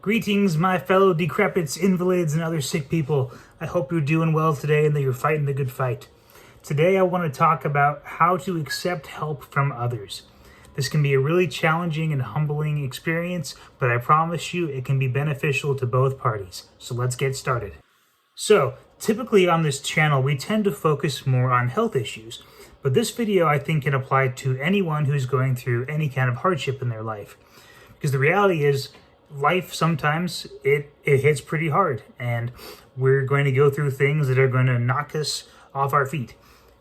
Greetings, my fellow decrepits, invalids, and other sick people. I hope you're doing well today and that you're fighting the good fight. Today I want to talk about how to accept help from others. This can be a really challenging and humbling experience, but I promise you it can be beneficial to both parties. So let's get started. So, typically on this channel we tend to focus more on health issues, but this video I think can apply to anyone who's going through any kind of hardship in their life. Because the reality is, life sometimes it hits pretty hard, and we're going to go through things that are going to knock us off our feet.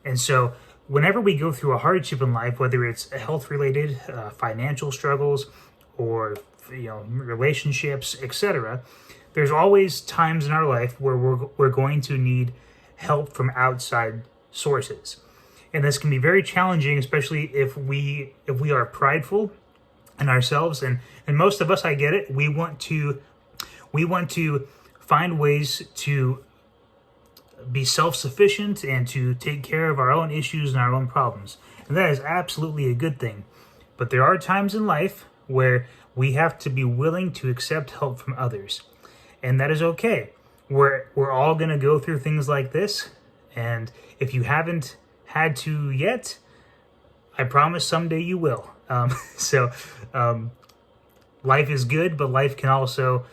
And so whenever we go through a hardship in life, whether it's health related, financial struggles, or relationships, etc., there's always times in our life where we're going to need help from outside sources. And this can be very challenging, especially if we are prideful in ourselves, and most of us, I get it, we want to find ways to be self-sufficient and to take care of our own issues and our own problems. And that is absolutely a good thing. But there are times in life where we have to be willing to accept help from others. And that is okay. We're all going to go through things like this. And if you haven't had to yet, I promise someday you will. Life is good, but life can also,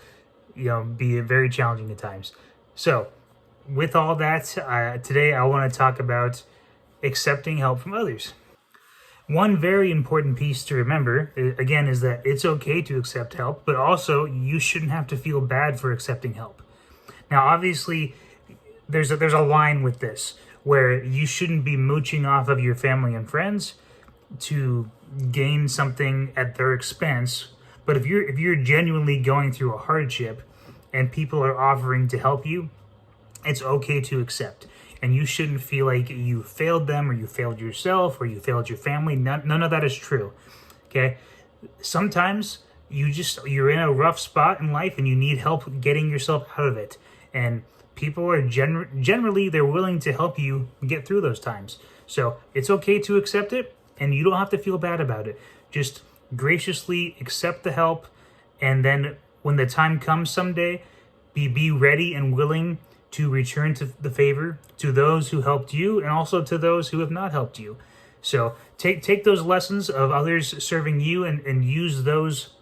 be very challenging at times. So, with all that, today I want to talk about accepting help from others. One very important piece to remember, again, is that it's okay to accept help, but also you shouldn't have to feel bad for accepting help. Now, obviously, there's a line with this where you shouldn't be mooching off of your family and friends to gain something at their expense. But if you're genuinely going through a hardship and people are offering to help you, it's okay to accept. And you shouldn't feel like you failed them, or you failed yourself, or you failed your family. None of that is true. Okay? Sometimes you're in a rough spot in life and you need help getting yourself out of it. And people are generally they're willing to help you get through those times. So it's okay to accept it, and you don't have to feel bad about it. Just graciously accept the help, and then when the time comes someday, be ready and willing to return to the favor to those who helped you, and also to those who have not helped you. So take those lessons of others serving you and use those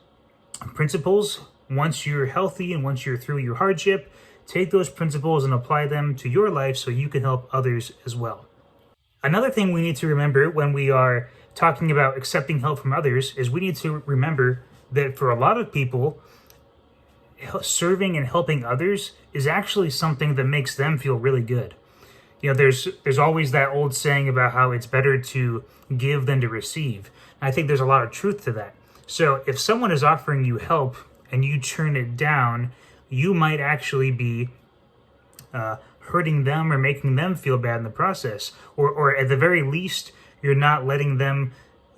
principles once you're healthy and once you're through your hardship. Take those principles and apply them to your life so you can help others as well. Another thing we need to remember when we are talking about accepting help from others is we need to remember that for a lot of people, serving and helping others is actually something that makes them feel really good. There's always that old saying about how it's better to give than to receive. And I think there's a lot of truth to that. So if someone is offering you help and you turn it down, you might actually be hurting them or making them feel bad in the process, or at the very least, you're not letting them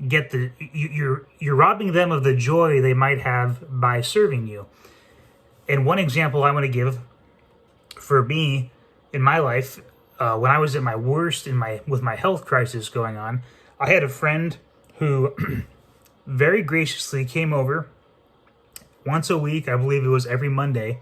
get you're robbing them of the joy they might have by serving you. And one example I want to give for me in my life, when I was at my worst with my health crisis going on, I had a friend who very graciously came over once a week. I believe it was every Monday,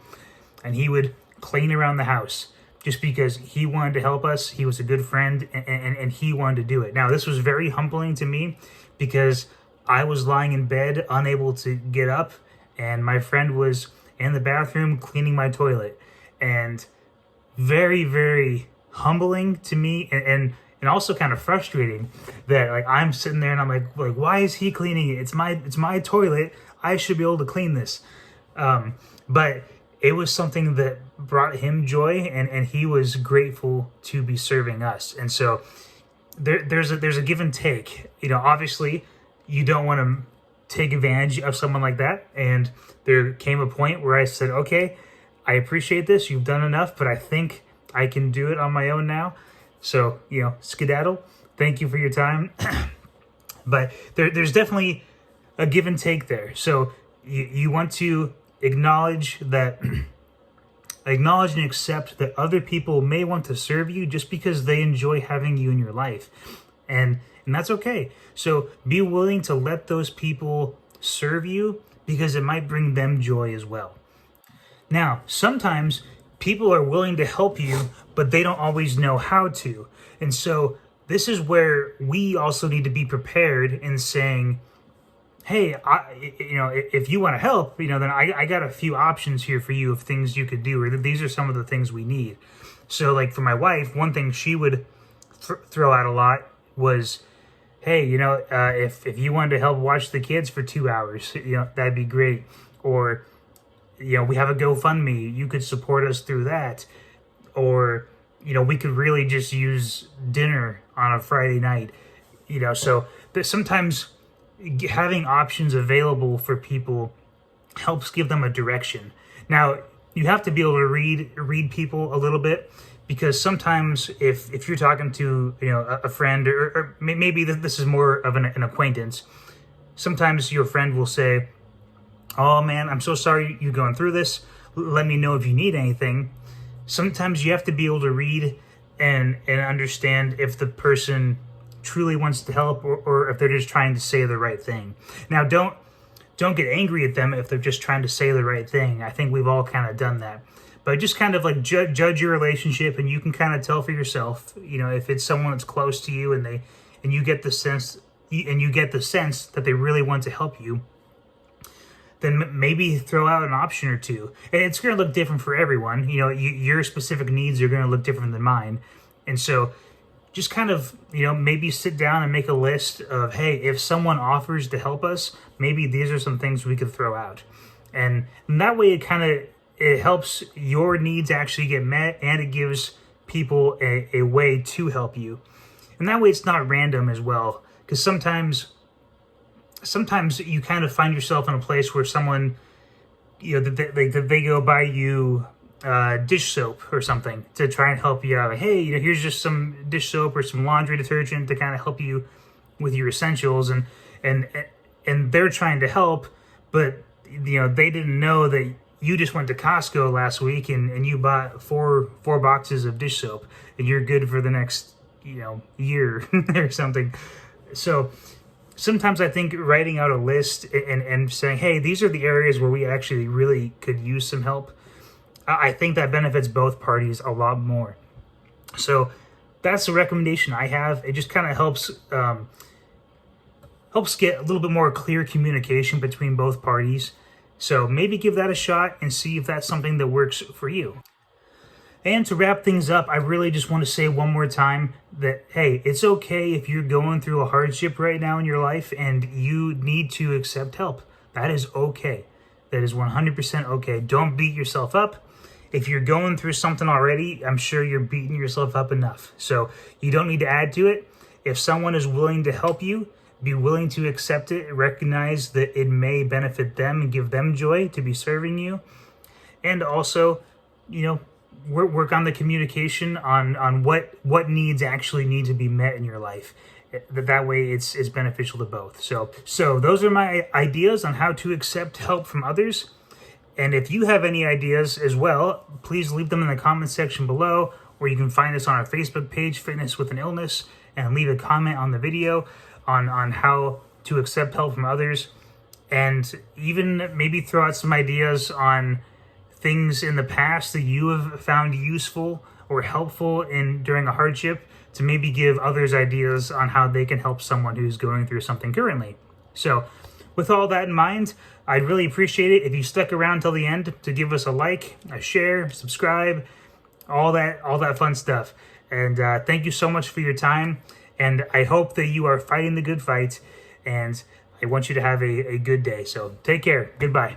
and he would clean around the house just because he wanted to help us. He was a good friend, and he wanted to do it. Now, this was very humbling to me because I was lying in bed, unable to get up, and my friend was in the bathroom cleaning my toilet. And very, very humbling to me, and also kind of frustrating that I'm sitting there and I'm like, why is he cleaning it? It's my toilet. I should be able to clean this. But it was something that brought him joy, and he was grateful to be serving us. And so there's a give and take. Obviously, you don't want to take advantage of someone like that. And there came a point where I said, okay, I appreciate this. You've done enough, but I think I can do it on my own now. So, skedaddle. Thank you for your time. But there's definitely a give and take there. So you want to acknowledge and accept that other people may want to serve you just because they enjoy having you in your life. And that's okay. So be willing to let those people serve you because it might bring them joy as well. Now, sometimes people are willing to help you, but they don't always know how to. And so this is where we also need to be prepared in saying, hey, if you want to help, then I got a few options here for you of things you could do, or these are some of the things we need. So like for my wife, one thing she would throw out a lot was, hey, if you wanted to help watch the kids for 2 hours, that'd be great. Or, we have a GoFundMe, you could support us through that. Or, we could really just use dinner on a Friday night. So sometimes having options available for people helps give them a direction. Now, you have to be able to read people a little bit, because sometimes if you're talking to a friend, or maybe this is more of an acquaintance, sometimes your friend will say, oh man, I'm so sorry you're going through this, let me know if you need anything. Sometimes you have to be able to read and understand if the person truly wants to help, or if they're just trying to say the right thing. Now, don't get angry at them if they're just trying to say the right thing. I think we've all kind of done that. But just kind of like judge your relationship, and you can kind of tell for yourself, if it's someone that's close to you and you get the sense that they really want to help you, then maybe throw out an option or two. And it's going to look different for everyone. Your specific needs are going to look different than mine. And so just kind of, maybe sit down and make a list of, hey, if someone offers to help us, maybe these are some things we could throw out. And that way it helps your needs actually get met, and it gives people a way to help you. And that way it's not random as well. Because sometimes you kind of find yourself in a place where someone, that they go buy you dish soap or something to try and help you out. Like, hey, here's just some dish soap or some laundry detergent to kind of help you with your essentials, and they're trying to help, but they didn't know that you just went to Costco last week and you bought four boxes of dish soap, and you're good for the next year or something. So sometimes I think writing out a list and saying, hey, these are the areas where we actually really could use some help, I think that benefits both parties a lot more. So that's the recommendation I have. It just kind of helps get a little bit more clear communication between both parties. So maybe give that a shot and see if that's something that works for you. And to wrap things up, I really just want to say one more time that, hey, it's okay if you're going through a hardship right now in your life and you need to accept help. That is okay. That is 100% okay. Don't beat yourself up. If you're going through something already, I'm sure you're beating yourself up enough. So you don't need to add to it. If someone is willing to help you, be willing to accept it, recognize that it may benefit them and give them joy to be serving you. And also, work on the communication on what needs actually need to be met in your life. That way it's beneficial to both. So those are my ideas on how to accept help from others. And if you have any ideas as well, please leave them in the comment section below, or you can find us on our Facebook page, Fitness with an Illness, and leave a comment on the video on how to accept help from others. And even maybe throw out some ideas on things in the past that you have found useful or helpful during a hardship, to maybe give others ideas on how they can help someone who's going through something currently. So with all that in mind, I'd really appreciate it if you stuck around till the end to give us a like, a share, subscribe, all that fun stuff. And thank you so much for your time. And I hope that you are fighting the good fight. And I want you to have a good day. So take care. Goodbye.